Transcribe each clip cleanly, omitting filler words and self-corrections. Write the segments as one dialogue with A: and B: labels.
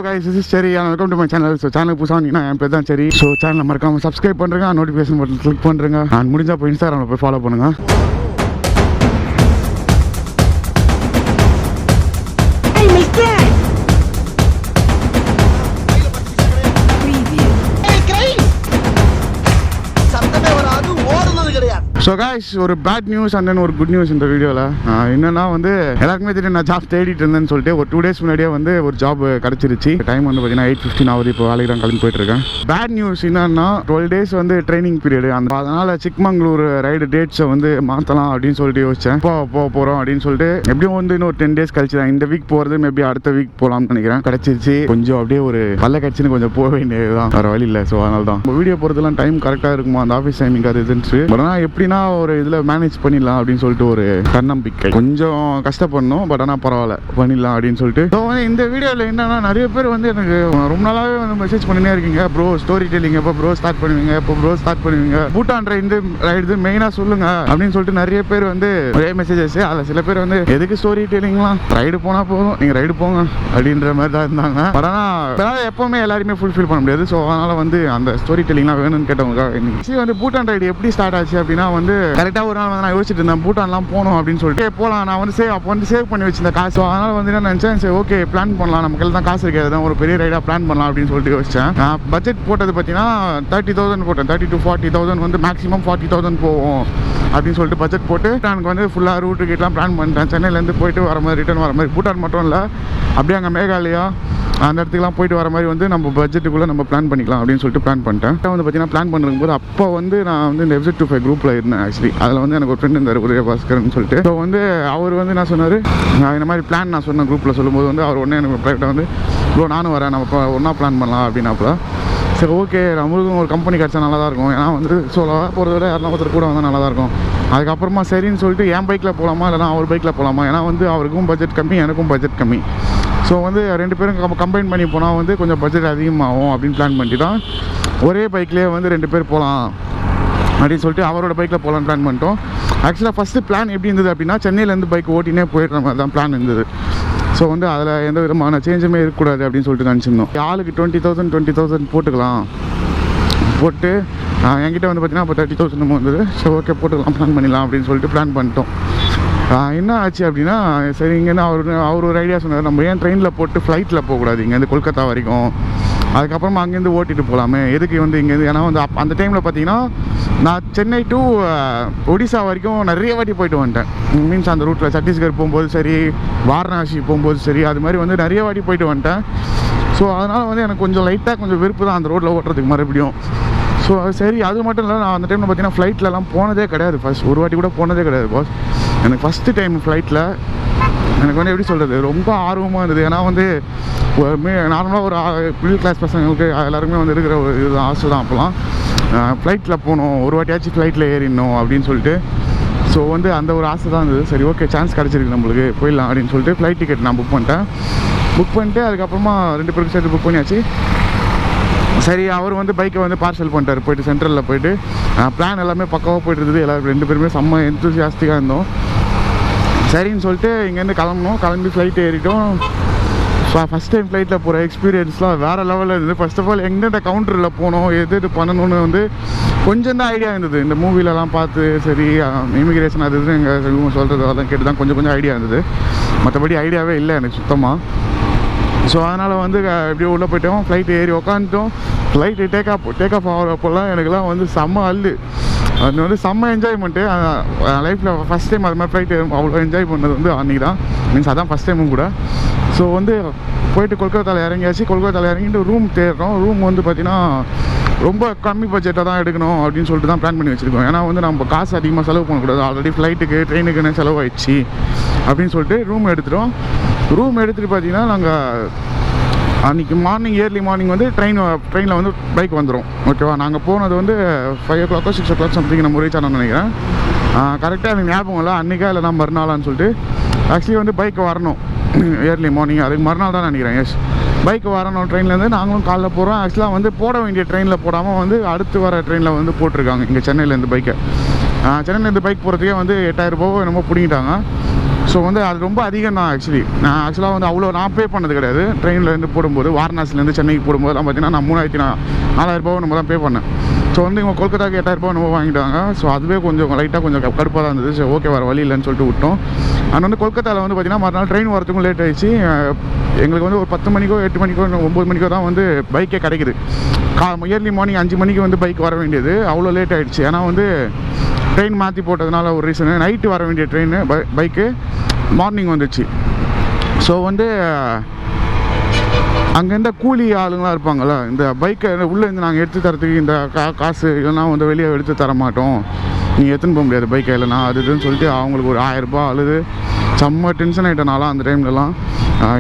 A: guys, this is Cherry and welcome to my channel. So channel புதுசா வந்தீங்கன்னா என் பேர் தான் Cherry. So channel மறக்காம subscribe பண்ணுங்க, notification button click பண்ணுங்க, and முடிஞ்சா போய் Instagramல போய் follow பண்ணுங்க.
B: Hey mister.
A: So guys, ஒரு பேட் நியூஸ் அண்ட் தென் ஒரு குட் நியூஸ் இந்த வீடியோவில் என்னன்னா வந்து எல்லாருக்குமே தெரியும் நான் ஜாப் தேடிட்டு இருந்தேன்னு சொல்லிட்டு ஒரு 2 days முன்னாடியே வந்து ஒரு ஜாப் கிடச்சிருச்சு. டைம் வந்து பார்த்தீங்கன்னா 8:15 ஆகுது. இப்போ வேலைக்கு தான் கிளம்பி போயிட்டு இருக்கேன். பேட் நியூஸ் என்னன்னா 12 days வந்து ட்ரைனிங் பீரியட். அதனால சிக்மங்களூர் ரைடு டேட்ஸை வந்து மாற்றலாம் அப்படின்னு சொல்லிட்டு யோசிச்சேன். இப்போ போகிறோம் அப்படின்னு சொல்லிட்டு எப்படியும் வந்து இன்னும் ஒரு 10 days கழிச்சு தான். இந்த வீக் போகிறது மேபி அடுத்த வீக் போகலாம்னு நினைக்கிறேன். கிடச்சிருச்சு. கொஞ்சம் அப்படியே ஒரு பல்ல கட்சின்னு கொஞ்சம் போக வேண்டியதுதான், வேறு வழி இல்லை. ஸோ அதனால தான் வீடியோ போகிறதுலாம் டைம் கரெக்டாக இருக்குமா அந்த ஆஃபீஸ் டைமிங் அது இதுன்னு. பட் ஆனால் எப்படின்னா ஒரு இதில் மேனேஜ் பண்ணிடலாம் அப்படின்னு சொல்லிட்டு ஒரு தன்னம்பிக்கை. கொஞ்சம் கஷ்டப்படணும், பட் ஆனால் பரவாயில்ல பண்ணிடலாம் அப்படின்னு சொல்லிட்டு. ஸோ வந்து இந்த வீடியோவில் என்னன்னா நிறைய பேர் வந்து எனக்கு ரொம்ப நாளாகவே வந்து மெசேஜ் பண்ணினே இருக்கீங்க. ப்ரோ ஸ்டோரி டெல்லிங் எப்போ ப்ரோ ஸ்டார்ட் பண்ணுவீங்க, எப்போ ப்ரோ ஸ்டார்ட் பண்ணுவீங்க, பூட்டான் ரைடு மெயினாக சொல்லுங்க அப்படின்னு சொல்லிட்டு நிறைய பேர் வந்து ஒரே மெசேஜஸ். அதில் சில பேர் வந்து எதுக்கு ஸ்டோரி டெல்லிங்லாம், ரைடு போனால் போதும், நீங்கள் ரைடு போங்க அப்படின்ற மாதிரி தான் இருந்தாங்க. பட் ஆனால் எப்போவுமே எல்லாருமே ஃபுல்ஃபில் பண்ண முடியாது. ஸோ அதனால் வந்து அந்த ஸ்டோரி டெல்லிங்லாம் வேணும்னு கேட்டவங்க இன்னைக்கு வந்து பூட்டான் ரைடு எப்படி ஸ்டார்ட் ஆச்சு அப்படின்னா வந்து கரெக்டாக ஒரு நாள் வந்து நான் யோசிச்சுட்டு இருந்தேன் பூட்டான்லாம் போகணும் அப்படின்னு சொல்லிட்டு. போகலாம், நான் வந்து சேவ் பண்ணி வச்சிருந்த காசு. அதனால் வந்து என்ன நினச்சேன், சரி ஓகே பிளான் பண்ணலாம், நமக்கு எல்லாம் காசு இருக்காது தான், ஒரு பெரிய ரைடாக பிளான் பண்ணலாம் அப்படின்னு சொல்லிட்டு யோசிச்சேன். பட்ஜெட் போட்டது பார்த்தீங்கன்னா 30,000 போட்டேன். 30,000 to 40,000 வந்து மேக்ஸிமம் 40,000 போகும் அப்படின்னு சொல்லிட்டு பட்ஜெட் போட்டு எனக்கு வந்து ஃபுல்லாக ரூட் டிக்கெட்லாம் பிளான் பண்ணிட்டேன். சென்னையிலேருந்து போயிட்டு வர மாதிரி, ரிட்டர்ன் வர மாதிரி. பூட்டான் மட்டும் இல்லை, அப்படியே அங்கே மேகாலயா அந்த இடத்துக்குலாம் போயிட்டு வர மாதிரி வந்து நம்ம பட்ஜெட்டுக்குள்ளே நம்ம பிளான் பண்ணிக்கலாம் அப்படின்னு சொல்லிட்டு பிளான் பண்ணிட்டேன். வந்து பார்த்தீங்கன்னா பிளான் பண்ணும்போது அப்போ வந்து நான் வந்து இந்த FZ25 குரூப்பில் இருந்தேன். ஆக்சுவலி அதில் வந்து எனக்கு ஒரு ஃப்ரெண்ட் இருந்தார், உதய பாஸ்கர்னு சொல்லிட்டு. ஸோ வந்து அவர் வந்து என்ன சொன்னார், இந்த மாதிரி பிளான் நான் சொன்ன குரூப்பில் சொல்லும்போது வந்து அவர் உடனே எனக்கு ப்ரைவேட்டாக வந்து ப்ரோ நானும் வரேன், நம்ம ஒன்றா பிளான் பண்ணலாம் அப்படின்னாப்புல. சரி ஓகே, நம்மளுக்கும் ஒரு கம்பெனி கிடச்சா நல்லா தான் இருக்கும். ஏன்னா வந்து சோலோவாக போகிறத விட யாரும் ஒருத்தர் கூட வந்தால் நல்லா தான் இருக்கும். அதுக்கப்புறமா சரின்னு சொல்லிட்டு என் பைக்கில் போகலாமா இல்லைனா அவர் பைக்கில் போகலாமா, ஏன்னா வந்து அவருக்கும் பட்ஜெட் கம்மி, எனக்கும் பட்ஜெட் கம்மி. ஸோ வந்து 2 பேரும் கம்பைன் பண்ணி போனால் வந்து கொஞ்சம் பட்ஜெட் அதிகமாகும் அப்படின்னு பிளான் பண்ணிட்டு தான் ஒரே பைக்லேயே வந்து 2 பேர் போகலாம் அப்படின்னு சொல்லிட்டு அவரோட பைக்கில் போகலான்னு பிளான் பண்ணிட்டோம். ஆக்சுவலாக ஃபஸ்ட்டு பிளான் எப்படி இருந்தது அப்படின்னா சென்னையிலேருந்து பைக் ஓட்டினே போயிடுற மாதிரி தான் பிளான் இருந்தது. ஸோ வந்து அதில் எந்த விதமான சேஞ்சுமே இருக்கக்கூடாது அப்படின்னு சொல்லிட்டு நினச்சிருந்தோம். ஆளுக்கு 20,000 போட்டுக்கலாம். போட்டு என்கிட்ட வந்து பார்த்தீங்கன்னா அப்போ 30,000 வந்தது. ஸோ ஓகே போட்டுக்கலாம், பிளான் பண்ணிடலாம் அப்படின்னு சொல்லிட்டு பிளான் பண்ணிட்டோம். என்ன ஆச்சு அப்படின்னா சரி இங்கேருந்து அவர் ஒரு ஐடியா சொன்னார், நம்ம ஏன் ட்ரெயினில் போட்டு ஃப்ளைட்டில் போகக்கூடாது இங்கேருந்து கொல்கத்தா வரைக்கும், அதுக்கப்புறமா அங்கேருந்து ஓட்டிகிட்டு போகலாமே, எதுக்கு வந்து இங்கேருந்து. ஏன்னா வந்து அந்த டைமில் பார்த்தீங்கன்னா நான் சென்னை டு ஒடிசா வரைக்கும் நிறைய வாட்டி போயிட்டு வந்துட்டேன். மீன்ஸ் அந்த ரூட்டில் சத்தீஸ்கர் போகும்போது சரி, வாரணாசி போகும்போது சரி, அது மாதிரி வந்து நிறைய வாட்டி போயிட்டு வந்துட்டேன். ஸோ அதனால் வந்து எனக்கு கொஞ்சம் லைட்டாக கொஞ்சம் வெறுப்பு தான் அந்த ரோட்டில் ஓட்டுறதுக்கு மறுபடியும். ஸோ சரி அது மட்டும் இல்லை, நான் அந்த டைமில் பார்த்தீங்கன்னா ஃப்ளைட்லலாம் போனதே கிடையாது. ஃபஸ்ட் ஒரு வாட்டி கூட போனதே கிடையாது பாஸ். எனக்கு ஃபஸ்ட்டு டைம் ஃப்ளைட்டில் எனக்கு வந்து எப்படி சொல்கிறது, ரொம்ப ஆர்வமாக இருந்தது. ஏன்னா வந்து நார்மலாக ஒரு மிடில் கிளாஸ் பசங்களுக்கு எல்லாருக்குமே வந்து இருக்கிற ஒரு இதுதான், ஆசை தான் அப்போலாம். ஃப்ளைட்டில் போகணும், ஒரு வாட்டியாச்சும் ஃப்ளைட்டில் ஏறிடணும் அப்படின்னு சொல்லிட்டு. ஸோ வந்து அந்த ஒரு ஆசை தான் இருந்தது. சரி ஓகே சான்ஸ் கிடச்சிருக்கு நம்மளுக்கு, போயிடலாம் அப்படின்னு சொல்லிட்டு ஃப்ளைட் டிக்கெட் நான் புக் பண்ணிட்டு அதுக்கப்புறமா 2 பேருக்கு சேர்த்து புக் பண்ணியாச்சு. சரி அவர் வந்து பைக்கை வந்து பார்சல் பண்ணிட்டார், போய்ட்டு சென்ட்ரலில் போய்ட்டு பிளான் எல்லாமே பக்காவாக போய்ட்டு இருந்தது. எல்லாரும் 2 பேருமே செம்ம எந்தூசியாஸ்டிக்காக இருந்தோம். சரின்னு சொல்லிட்டு இங்கேருந்து கிளம்பி ஃப்ளைட் ஏறிட்டோம். ஃபஸ்ட் டைம் ஃப்ளைட்டில் போகிற எக்ஸ்பீரியன்ஸ்லாம் வேறு லெவலில் இருந்தது. ஃபர்ஸ்ட் ஆஃப் ஆல் எந்தெந்த கவுண்டரில் போகணும், எது பண்ணணும்னு வந்து கொஞ்சம் தான் ஐடியா இருந்தது. இந்த மூவிலலாம் பார்த்து சரி இமிக்ரேஷன் அது இது எங்கள் சொல்கிறது அதெல்லாம் கேட்டு தான் கொஞ்சம் ஐடியா இருந்தது. மற்றபடி ஐடியாவே இல்லை எனக்கு சுத்தமாக. ஸோ அதனால் வந்து எப்படியோ உள்ளே போய்ட்டோம், ஃப்ளைட் ஏறி உக்காந்துட்டோம். ஃப்ளைட்டு டேக் ஆஃப் ஆகிறப்போலாம் எனக்குலாம் வந்து செம்ம அல்லு. அது வந்து செம்ம என்ஜாய்மெண்ட்டு. லைஃப்பில் ஃபஸ்ட் டைம் அது மாதிரி ஃப்ளைட் அவ்வளோ என்ஜாய் பண்ணது வந்து அன்றைக்கி தான். மீன்ஸ் அதான் ஃபஸ்ட் டைமும் கூட. ஸோ வந்து போயிட்டு கொல்கத்தாவில் இறங்கியாச்சு. கொல்கத்தாவில் இறங்கிட்டு ரூம் தேடுறோம். ரூம் வந்து பார்த்திங்கன்னா ரொம்ப கம்மி பட்ஜெட்டாக தான் எடுக்கணும் அப்படின்னு சொல்லிட்டு தான் பிளான் பண்ணி வச்சுருக்கோம். ஏன்னா வந்து நம்ம காசு அதிகமாக செலவு பண்ணக்கூடாது, ஆல்ரெடி ஃப்ளைட்டுக்கு ட்ரெயினுக்குன்னு செலவாயிடுச்சு அப்படின்னு சொல்லிட்டு ரூம் எடுத்துகிட்டோம். ரூம் எடுத்துகிட்டு பார்த்தீங்கன்னா நாங்கள் அன்றைக்கி ஏர்லி மார்னிங் வந்து ட்ரெயினில் வந்து பைக் வந்துடும். ஓகேவா, நாங்கள் போனது வந்து 5 o'clock 6 o'clock சம்திங் நம்ம ரீச் ஆனோம்னு நினைக்கிறேன். கரெக்டாக எனக்கு ஞாபகம் இல்லை அன்றைக்கா இல்லை நான் மறுநாளான்னு சொல்லிட்டு. ஆக்சுவலி வந்து பைக் வரணும் ஏர்லி மார்னிங், அதுக்கு மறுநாள் தான் நினைக்கிறேன். எஸ், பைக் வரணும் ட்ரெயின்லேருந்து. நாங்களும் காலைல போகிறோம். ஆக்சுவலாக வந்து போட வேண்டிய ட்ரெயினில் போடாமல் வந்து அடுத்து வர ட்ரெயினில் வந்து போட்டிருக்காங்க இங்கே சென்னையிலேருந்து பைக்கை. சென்னையிலேருந்து பைக் போகிறதுக்கே வந்து 8,000 ரூபாவோ என்னமோ பிடிங்கிட்டாங்க. ஸோ வந்து அது ரொம்ப அதிகம் தான் ஆக்சுவலி. நான் ஆக்சுவலாக வந்து அவ்வளோ நான் பே பண்ணது கிடையாது. ட்ரெயின்லேருந்து போடும்போது வாரணாசிலேருந்து சென்னைக்கு போடும்போதெல்லாம் பார்த்தீங்கன்னா நான் 4,000 நம்ம தான் பே பண்ணேன். ஸோ வந்து இவங்க கொல்கத்தாக்கு 8,000 நம்ம வாங்கிட்டாங்க. ஸோ அதுவே கொஞ்சம் லைட்டாக கொஞ்சம் கடுப்பாக தான் இருந்தது. ஸோ ஓகே வர வழி இல்லைன்னு சொல்லிட்டு விட்டோம். அண்ட் வந்து கொல்கத்தாவில் வந்து பார்த்திங்கன்னா மறுநாள் ட்ரெயின் வரத்துக்கும் லேட் ஆகிடுச்சு. எங்களுக்கு வந்து ஒரு 10 மணிக்கோ 8 மணிக்கோ 9 மணிக்கோ தான் வந்து பைக்கே கிடைக்குது. இயர்லி மார்னிங் 5 மணிக்கு வந்து பைக் வர வேண்டியது, அவ்வளோ லேட் ஆகிடுச்சு. ஏன்னா வந்து ட்ரெயின் மாற்றி போட்டதுனால ஒரு ரீசனு. நைட்டு வர வேண்டிய ட்ரெயின் பைக்கு மார்னிங் வந்துச்சு. ஸோ வந்து அங்கேருந்த கூலி ஆளுங்களாம் இருப்பாங்கள்ல, இந்த பைக்கை உள்ளேருந்து நாங்கள் எடுத்து தரத்துக்கு இந்த காசு இல்லைனா வந்து வெளியே எடுத்து தர மாட்டோம், நீங்கள் எடுத்துன்னு போக முடியாது பைக்கை இல்லைனா அதுன்னு சொல்லிட்டு அவங்களுக்கு ஒரு 1000 ரூபாய் அழுது செம்ம டென்ஷன் ஆகிட்டனால அந்த டைம்லலாம்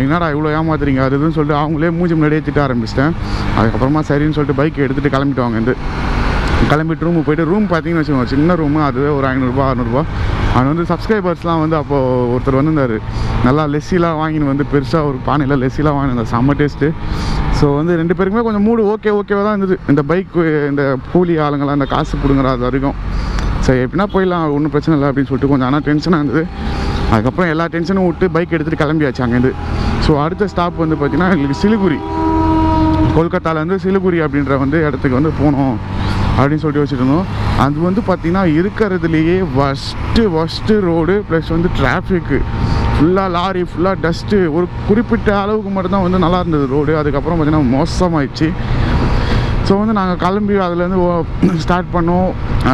A: என்னடா இவ்வளோ ஏமாத்துறீங்க அதுன்னு சொல்லிட்டு அவங்களே மூஞ்சி முன்னாடியே திட்ட ஆரம்பிச்சிட்டேன். அதுக்கப்புறமா சரின்னு சொல்லிட்டு பைக்கை எடுத்துகிட்டு கிளம்பிட்டு வாங்க. கிளம்பிட்டு ரூமுக்கு போய்ட்டு ரூம் பார்த்தீங்கன்னு வச்சுக்கோங்க, சின்ன ரூமு, அதுவே ஒரு 500 ரூபா 600 ரூபா. அவன் வந்து சப்ஸ்கிரைபர்ஸ்லாம் வந்து அப்போது ஒருத்தர் வந்திருந்தார், நல்லா லெஸ்ஸிலாம் வாங்கின்னு வந்து பெருசாக ஒரு பானையில் லெஸ்ஸிலாம் வாங்கியிருந்தார், செம்ம டேஸ்ட்டு. ஸோ வந்து 2 பேருக்குமே கொஞ்சம் மூடு ஓகேவாக தான் இருந்தது. இந்த பைக்கு இந்த கூலி ஆளுங்களாம் இந்த காசு கொடுங்குற அது வரைக்கும் சரி எப்படின்னா போயிடலாம், ஒன்றும் பிரச்சனை இல்லை அப்படின்னு சொல்லிட்டு கொஞ்சம் ஆனால் டென்ஷனாக இருந்தது. அதுக்கப்புறம் எல்லா டென்ஷனும் விட்டு பைக் எடுத்துகிட்டு கிளம்பியாச்சு அங்கேருந்து. ஸோ அடுத்த ஸ்டாப் வந்து பார்த்திங்கன்னா எங்களுக்கு சிலிகுரி, கொல்கத்தாலேருந்து சிலிகுரி அப்படின்ற வந்து இடத்துக்கு வந்து போனோம் அப்படின்னு சொல்லிட்டு வச்சுட்டு இருந்தோம். அது வந்து பார்த்திங்கன்னா இருக்கிறதுலையே ஃபஸ்ட்டு ரோடு ப்ளஸ் வந்து டிராஃபிக்கு ஃபுல்லாக லாரி ஃபுல்லாக டஸ்ட்டு. ஒரு குறிப்பிட்ட அளவுக்கு மட்டும்தான் வந்து நல்லா இருந்தது ரோடு, அதுக்கப்புறம் பார்த்திங்கன்னா மோசமாகிடுச்சு. ஸோ வந்து நாங்கள் கிளம்பி அதுலேருந்து ஸ்டார்ட் பண்ணோம்.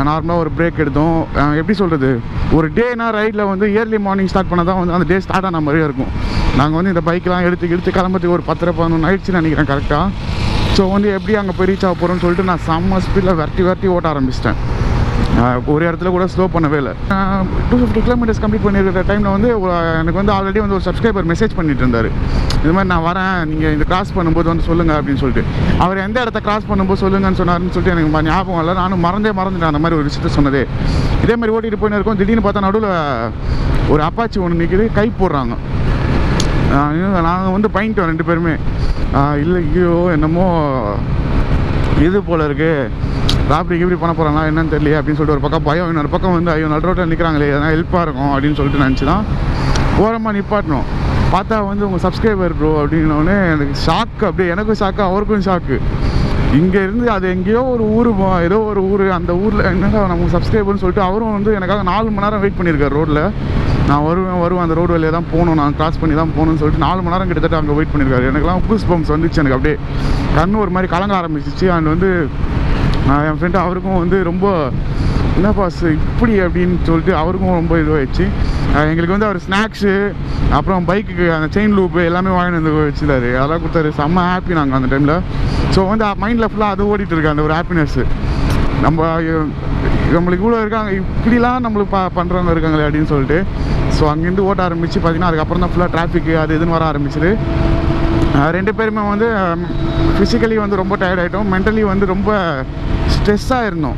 A: நார்மலாக ஒரு பிரேக் எடுத்தோம். எப்படி சொல்கிறது, ஒரு டேனா ரைடில் வந்து இயர்லி மார்னிங் ஸ்டார்ட் பண்ணால் தான் வந்து அந்த டே ஸ்டார்ட் ஆன மாதிரியே இருக்கும். நாங்கள் வந்து இந்த பைக்கெலாம் எடுத்து கிளம்புறதுக்கு ஒரு 10-11 ஆயிடுச்சுன்னு நினைக்கிறேன் கரெக்டாக. ஸோ வந்து எப்படி அங்கே போய் ரீச் ஆக போகிறோன்னு சொல்லிட்டு நான் செம்ம ஸ்பீடில் விரட்டி ஓட்ட ஆரம்பிச்சிட்டேன். ஒரு இடத்துல கூட ஸ்லோ பண்ணவே இல்லை. 250 கிலோமீட்டர்ஸ் கம்ப்ளீட் பண்ணியிருக்கிற டைமில் வந்து எனக்கு வந்து ஆல்ரெடி வந்து ஒரு சப்ஸ்கிரைபர் மெசேஜ் பண்ணிட்டு இருந்தார், இது மாதிரி நான் வரேன், நீங்கள் இந்த கிராஸ் பண்ணும்போது வந்து சொல்லுங்கள் அப்படின்னு சொல்லிட்டு. அவர் எந்த இடத்த கிராஸ் பண்ணும்போது சொல்லுங்கன்னு சொன்னார்னு சொல்லிட்டு எனக்கு ஞாபகம் இல்லை. நானும் மறந்துட்டேன் அந்த மாதிரி ஒரு விஷயத்த சொன்னதே. இதே மாதிரி ஓட்டிகிட்டு போயின்னு இருக்கோம், திடீர்னு பார்த்தா நடுவில் ஒரு அப்பாச்சி ஒன்று நிற்கிது, கை போடுறாங்க. நாங்கள் வந்து பையன்ட்டோம் 2 பேருமே. இல்லை ஐயோ என்னமோ இது போல் இருக்குது, ராப்ரி பண்ண போகிறாங்களா என்னன்னு தெரியல அப்படின்னு சொல்லிட்டு ஒரு பக்கம் பயம், இன்னொரு பக்கம் வந்து ஐயோ நடு ரோட்டில் நிற்கிறாங்களே எதனா ஹெல்ப்பாக இருக்கும் அப்படின்னு சொல்லிட்டு நினச்சி தான் ஓரமாக நிப்பாட்டணும். பார்த்தா வந்து உங்கள் சப்ஸ்கிரைபர் ப்ரோ அப்படின்னோடனே எனக்கு ஷாக்கு, அப்படியே எனக்கும் ஷாக்கு அவருக்கும் ஷாக்கு. இங்கே இருந்து அது எங்கேயோ ஒரு ஊர், ஏதோ ஒரு ஊர், அந்த ஊரில் என்னடா நமக்கு சப்ஸ்கிரைபர்னு சொல்லிட்டு அவரும் வந்து எனக்காக 4 மணி நேரம் வெயிட் பண்ணியிருக்காரு ரோட்டில். நான் வருவேன் அந்த ரோடு வழியாக தான் போகணும், நான் கிராஸ் பண்ணி தான் போகணும்னு சொல்லிட்டு 4 மணி நேரம் கிட்டத்தட்ட அங்கே வெயிட் பண்ணியிருக்காரு. எனக்குலாம் கூஸ் பம்ப்ஸ் வந்துச்சு, எனக்கு அப்படியே கண்ணு ஒரு மாதிரி கலங்க ஆரம்பிச்சிச்சு. அண்ட் வந்து என் ஃப்ரெண்டு அவருக்கும் வந்து ரொம்ப என்ன பாஸ் இப்படி அப்படின்னு சொல்லிட்டு அவருக்கும் ரொம்ப இதுவாகிடுச்சு. எங்களுக்கு வந்து அவர் ஸ்நாக்ஸு அப்புறம் பைக்குக்கு அந்த செயின் லூப்பு எல்லாமே வாங்கிட்டு வந்து வச்சுருந்தாரு, அதெல்லாம் கொடுத்தாரு. செம்ம ஹாப்பி நாங்கள் அந்த டைமில். ஸோ வந்து மைண்டில் ஃபுல்லாக அது ஓடிட்டு இருக்கு அந்த ஒரு ஹாப்பினஸ்ஸு. நம்மளுக்கு இவ்வளோ இருக்காங்க, இப்படிலாம் நம்மளுக்கு பண்ணுறவங்க இருக்காங்களே அப்படின்னு சொல்லிட்டு. ஸோ அங்கேருந்து ஓட்ட ஆரம்பித்து பார்த்திங்கன்னா அதுக்கப்புறம் தான் ஃபுல்லாக டிராஃபிக்கு அது இதுன்னு வர ஆரம்பிச்சிது. 2 பேருமே வந்து ஃபிசிக்கலி வந்து ரொம்ப டயர்ட் ஆகிட்டோம், மென்டலி வந்து ரொம்ப ஸ்ட்ரெஸ்ஸாக இருந்தோம்.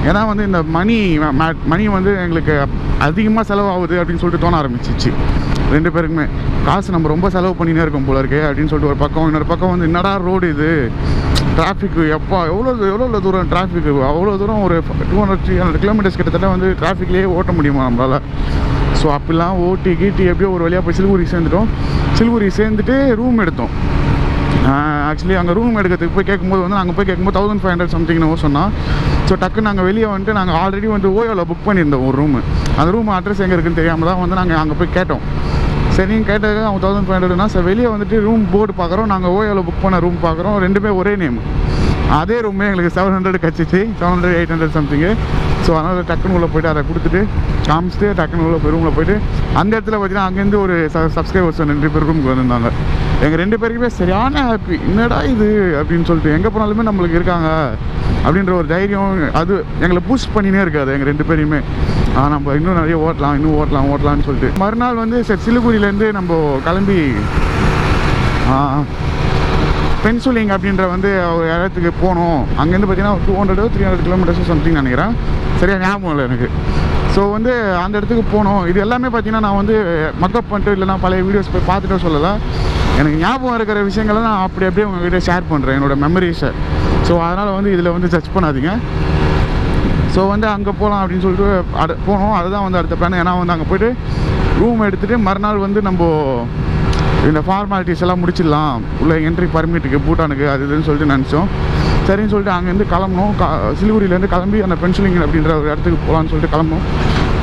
A: ஏன்னா வந்து இந்த மணி வந்து எங்களுக்கு அதிகமாக செலவாகுது அப்படின்னு சொல்லிட்டு தோண ஆரம்பிச்சிச்சு 2 பேருக்குமே. காசு நம்ம ரொம்ப செலவு பண்ணினே இருக்கோம் போல இருக்கே அப்படின்னு சொல்லிட்டு ஒரு பக்கம், இன்னொரு பக்கம் வந்து என்னடா ரோடு இது, டிராஃபிக்கு எப்போ எவ்வளோ தூரம் டிராஃபிக்கு, அவ்வளோ தூரம் ஒரு 200-300 கிலோமீட்டர்ஸ் கிட்டத்தட்ட வந்து டிராஃபிக்லேயே ஓட்ட முடியுமா நம்மளால். ஸோ அப்படிலாம் ஓட்டி எப்படியோ ஒரு வழியாக போய் சிலிகுரி சேர்ந்துட்டோம். சிலிகுரி சேர்ந்துட்டு ரூம் எடுத்தோம். ஆக்சுவலி அங்கே ரூம் எடுக்கிறதுக்கு போய் கேட்கும்போது வந்து நாங்கள் போய் கேட்கும்போது 1500 சம்திங்னு சொன்னோம். ஸோ டக்குன்னு நாங்கள் வெளியே வந்துட்டு நாங்கள் ஆல்ரெடி வந்து ஓயோவில் புக் பண்ணியிருந்தோம் ஒரு ரூமு. அந்த ரூம் அட்ரஸ் எங்கே இருக்குன்னு தெரியாமல் தான் வந்து நாங்கள் அங்கே போய் கேட்டோம். சரின்னு கேட்டது அவங்க 1500னா சார் வெளியே வந்துட்டு ரூம் போர்டு பார்க்குறோம், நாங்கள் ஓயோவில் புக் பண்ண ரூம் பார்க்குறோம், 2மே ஒரே நேம். அதே ரூமே எங்களுக்கு 700 கிடச்சிச்சு, 700-800 சம்திங்கு. ஸோ அதனால் டக்குன்னு உள்ளே போய்ட்டு அதை கொடுத்துட்டு காமிச்சிட்டு டக்குன்னு உள்ள போய் ரூமில் போய்ட்டு அந்த இடத்துல பார்த்தீங்கன்னா அங்கேருந்து ஒரு சப்ஸ்கிரைபர்ஸ் 2 பேர் ரூமுக்கு வந்திருந்தாங்க. எங்கள் 2 பேருக்குமே சரியான ஹாப்பி, என்னடா இது அப்படின்னு சொல்லிட்டு. எங்கே போனாலுமே நம்மளுக்கு இருக்காங்க அப்படின்ற ஒரு தைரியம் அது எங்களை பூஸ்ட் பண்ணினே இருக்காது எங்கள் 2 பேரையுமே. நம்ம இன்னும் நிறைய ஓட்டலாம்னு சொல்லிட்டு. மறுநாள் வந்து சரி சிலிகுரியிலேருந்து நம்ம கிளம்பி பென்சுலிங் அப்படின்ற வந்து ஒரு இடத்துக்கு போனோம். அங்கேருந்து பார்த்தீங்கன்னா 200-300 கிலோமீட்டர்ஸ் சம்திங் நினைக்கிறேன், சரியாக ஞாபகம் இல்லை எனக்கு. ஸோ வந்து அந்த இடத்துக்கு போனோம். இது எல்லாமே பார்த்தீங்கன்னா நான் வந்து மக்கப் பண்ணிட்டு இல்லைனா பழைய வீடியோஸ் போய் பார்த்துட்டு சொல்லலை, எனக்கு ஞாபகம் இருக்கிற விஷயங்களை நான் அப்படியே உங்கள்கிட்ட ஷேர் பண்ணுறேன், என்னோடய மெமரிஸை. ஸோ அதனால் வந்து இதில் வந்து ஜட்ஜ் பண்ணாதீங்க. ஸோ வந்து அங்கே போகலாம் அப்படின்னு சொல்லிட்டு போனோம். அதுதான் வந்து அடுத்த பிளான். ஏன்னா வந்து அங்கே போய்ட்டு ரூம் எடுத்துகிட்டு மறுநாள் வந்து நம்ம இந்த ஃபார்மாலிட்டிஸ் எல்லாம் முடிச்சிடலாம், உள்ள என்ட்ரி பர்மிட்டுக்கு பூட்டானுக்கு அது இதுன்னு சொல்லிட்டு நினச்சோம். சரின்னு சொல்லிட்டு அங்கேருந்து கிளம்பணும். சிலிகுரியிலேருந்து கிளம்பி அந்த பென்சிலிங் அப்படின்ற ஒரு இடத்துக்கு போகலான்னு சொல்லிட்டு கிளம்பணும்.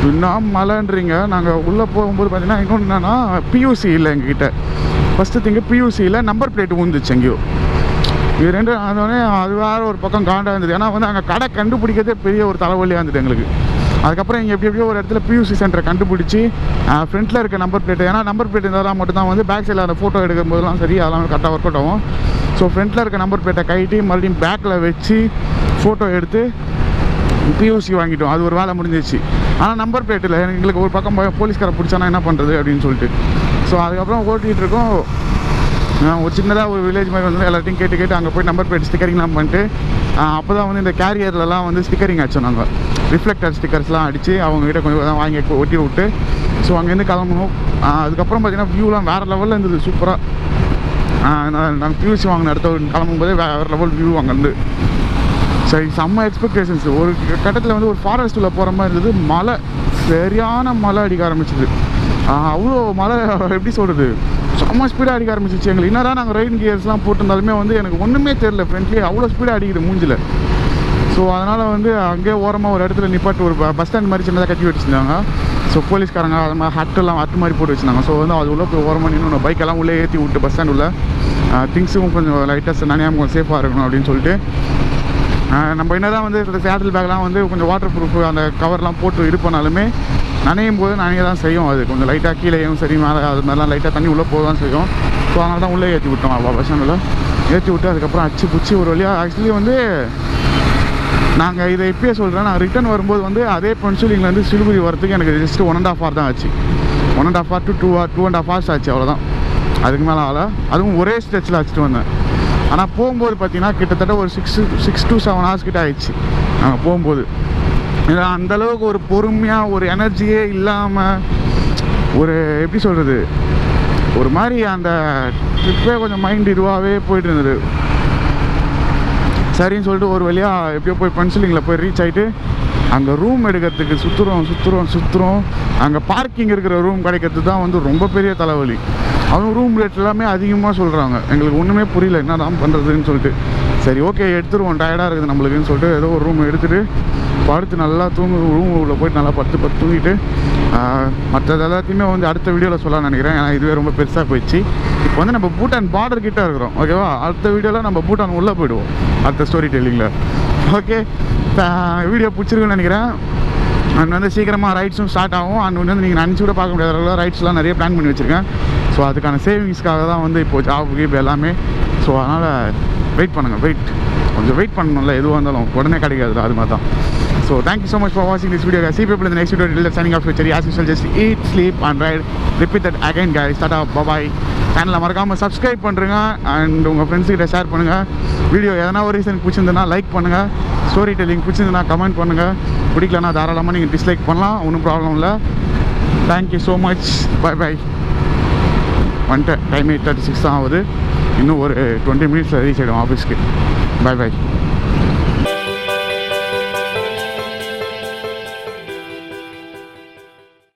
A: இன்னும் மழைன்றீங்க. நாங்கள் உள்ளே போகும்போது பார்த்தீங்கன்னா இன்னொன்று என்னென்னா பியூசி இல்லை எங்ககிட்ட. ஃபஸ்ட்டு திங்கு பியூசியில் நம்பர் பிளேட் விழுந்துச்சு எங்கேயோ. இது ரெண்டு அதோடனே அது வேறு ஒரு பக்கம் காண்டாக இருந்தது. ஏன்னா வந்து அங்கே கடை கண்டுபிடிக்கிறதே பெரிய ஒரு தலைவலியாக இருந்தது எங்களுக்கு. அதுக்கப்புறம் இங்கே எப்படியோ ஒரு இடத்துல பியூசி சென்டரை கண்டுபிடிச்சி ஃப்ரண்ட்டில் இருக்க நம்பர் பிளேட்டு, ஏன்னா நம்பர் பிளேட் இருந்தால் மட்டும்தான் வந்து பேக் சைடில் அந்த ஃபோட்டோ எடுக்கும் போதெல்லாம் சரி அதெல்லாம் கரெக்டாக ஒர்க் அவுட் ஆகும். ஸோ ஃப்ரண்ட்டில் இருக்க நம்பர் பிளேட்டை கைட்டி மறுபடியும் பேக்கில் வச்சு ஃபோட்டோ எடுத்து பியூசி வாங்கிட்டோம். அது ஒரு வேலை முடிஞ்சிச்சு. ஆனால் நம்பர் பிளேட்டில் எங்களுக்கு ஒரு பக்கம் போலீஸ்காரை பிடிச்சானா என்ன பண்ணுறது அப்படின்னு சொல்லிட்டு ஸோ அதுக்கப்புறம் ஓட்டிகிட்டு இருக்கோம். ஒரு சின்னதாக ஒரு வில்லேஜ் மாதிரி வந்து எல்லாத்தையும் கேட்டு அங்கே போய் நம்பர் பிளேட் ஸ்டிக்கரிங்லாம் பண்ணிட்டு அப்போ தான் வந்து இந்த கேரியர்லலாம் வந்து ஸ்டிக்கரிங் அடிச்சோம். நாங்கள் ரிஃப்ளெக்டர் ஸ்டிக்கர்ஸ்லாம் அடித்து அவங்ககிட்ட கொஞ்சம் வாங்கி ஒட்டி விட்டு ஸோ அங்கேருந்து கிளம்பணும். அதுக்கப்புறம் பார்த்திங்கன்னா வியூலாம் வேறு லெவலில் இருந்தது. சூப்பராக நாங்கள் பியூசி வாங்கின இடத்த கிளம்பும்போதே வேறு லெவல் வியூ அங்கேருந்து. சரி, செம்ம எக்ஸ்பெக்டேஷன்ஸ். ஒரு கட்டத்தில் வந்து ஒரு ஃபாரஸ்ட்டில் போகிற மாதிரி இருந்தது. மழை, சரியான மழை அடிக்க ஆரம்பிச்சிது. அவ்வளோ மழை, எப்படி சொல்கிறது, செம்ம ஸ்பீடாக அடிக்க ஆரம்பிச்சிச்சு எங்களுக்கு. என்னடா நாங்கள் ரைடிங் கியர்ஸ்லாம் போட்டிருந்தாலுமே வந்து எனக்கு ஒன்றுமே தெரில ஃப்ரெண்ட்லி, அவ்வளோ ஸ்பீடாக அடிக்குது மூஞ்சில். ஸோ அதனால் வந்து அங்கேயே ஓரமாக ஒரு இடத்துல நிப்பாட்டு ஒரு பஸ் ஸ்டாண்ட் மாதிரி சின்னதாக கட்டி வச்சுருந்தாங்க. ஸோ போலீஸ்காரங்க அது மாதிரி ஹட்டு மாதிரி போட்டு வச்சுருந்தாங்க. ஸோ வந்து அது உள்ளே போய் ஓரமாக நின்று பைக்கெல்லாம் உள்ளே ஏற்றி விட்டு பஸ் ஸ்டாண்ட் உள்ள திங்ஸும் கொஞ்சம் லைட்டாக நனையாமல் கொஞ்சம் சேஃபாக இருக்கணும் அப்படின்னு சொல்லிட்டு நம்ம என்ன தான் வந்து சேட்டில் பேக்லாம் வந்து கொஞ்சம் வாட்டர் ப்ரூஃப் அந்த கவர்லாம் போட்டு இது பண்ணாலுமே நனையும் போது நனைய தான் செய்யும். அது கொஞ்சம் லைட்டாக கீழேயும் சரி மேலே அது மாதிரிலாம் லைட்டாக தண்ணி உள்ளே போக தான் செய்யும். ஸோ அதனால தான் உள்ளே ஏற்றி விட்டோம். பஸ் ஸ்டாண்டில் ஏற்றி விட்டு அதுக்கப்புறம் அச்சு பிடிச்சி ஒரு வழியாக ஆக்சுவலி வந்து நாங்கள் இதை இப்பயே சொல்கிறேன், நான் ரிட்டர்ன் வரும்போது வந்து அதே பென்சிலிங்லேருந்து சிலிகுரி வரதுக்கு எனக்கு ஜஸ்ட் 1.5 hour தான் ஆச்சு. 1.5 hour to 2.5 hours ஆச்சு, அவ்வளோதான். அதுக்கு மேலே ஆகலை. அதுவும் ஒரே ஸ்ட்ரெச்சில் வச்சுட்டு வந்தேன். ஆனால் போகும்போது பார்த்தீங்கன்னா கிட்டத்தட்ட ஒரு 6 to 7 hours கிட்ட ஆயிடுச்சு நாங்கள் போகும்போது. ஏன்னா அந்தளவுக்கு ஒரு பொறுமையாக ஒரு எனர்ஜியே இல்லாமல் ஒரு எப்படி சொல்கிறது, ஒரு மாதிரி அந்த ட்ரிப்பே கொஞ்சம் மைண்ட் இதுவாகவே போயிட்டு இருந்தது. சரின்னு சொல்லிட்டு ஒரு வழியாக எப்படியோ போய் பென்சிலிங்கில் போய் ரீச் ஆகிட்டு அங்கே ரூம் எடுக்கிறதுக்கு சுற்றுறோம். அங்கே பார்க்கிங் இருக்கிற ரூம் கிடைக்கிறதுக்கு தான் வந்து ரொம்ப பெரிய தலைவலி. அவங்க ரூம் ரேட் எல்லாமே அதிகமாக சொல்கிறாங்க. எங்களுக்கு ஒன்றுமே புரியல என்ன தான் பண்ணுறதுன்னு சொல்லிட்டு. சரி ஓகே எடுத்துருவோம், டயர்டாக இருக்குது நம்மளுக்குன்னு சொல்லிட்டு ஏதோ ஒரு ரூம் எடுத்துகிட்டு படுத்து நல்லா ரூம் உள்ள போய்ட்டு நல்லா படுத்து தூங்கிட்டு மற்றது எல்லாத்தையுமே வந்து அடுத்த வீடியோவில் சொல்லலாம்னு நினைக்கிறேன். ஏன்னா இதுவே ரொம்ப பெருசாக போயிடுச்சு. இப்போ வந்து நம்ம பூட்டான் பார்டர் கிட்டே இருக்கிறோம், ஓகேவா? அடுத்த வீடியோவில் நம்ம பூட்டான் உள்ளே போயிடுவோம் அடுத்த ஸ்டோரி டெல்லிங்கில். ஓகே, வீடியோ பிடிச்சிருக்குன்னு நினைக்கிறேன். அண்ட் வந்து சீக்கிரமாக ரைட்ஸும் ஸ்டார்ட் ஆகும். அண்ட் வந்து நீங்கள் நினச்சி கூட பார்க்க முடியாத அளவில் ரைட்ஸ்லாம் நிறைய பிளான் பண்ணி வச்சுருக்கேன். ஸோ அதுக்கான சேவிங்ஸ்க்காக தான் வந்து இப்போது ஜாபுக்கு இப்போ எல்லாமே. ஸோ அதனால் வெயிட் பண்ணுங்கள், கொஞ்சம் வெயிட் பண்ணணும்ல, எதுவாக இருந்தாலும் உடனே கிடைக்காது, அது மாதிரி தான். So thank you so much for வாட்சிங் this video. See people in the next video. Till signing off, as usual, just eat, sleep and ride. Repeat that again guys. Tata, bye-bye. சேனலை மறக்காமல் சப்ஸ்கிரைப் பண்ணுறங்க அண்ட் உங்கள் ஃப்ரெண்ட்ஸுக்கிட்ட share பண்ணுங்கள். Video எதனா ஒரு reason பிடிச்சிருந்ததுன்னா like பண்ணுங்கள். ஸ்டோரி டெல்லிங் பிடிச்சிருந்ததுன்னா கமெண்ட் பண்ணுங்கள். பிடிக்கலன்னா தாராளமாக நீங்கள் டிஸ்லைக் பண்ணலாம், ஒன்றும் ப்ராப்ளம் இல்லை. Thank you so much, bye. வந்துட்டேன், டைம் 8:36 தான் ஆகுது. இன்னும் ஒரு 20 minutes ரீச் ஆகிடும் ஆஃபீஸ்க்கு. பை.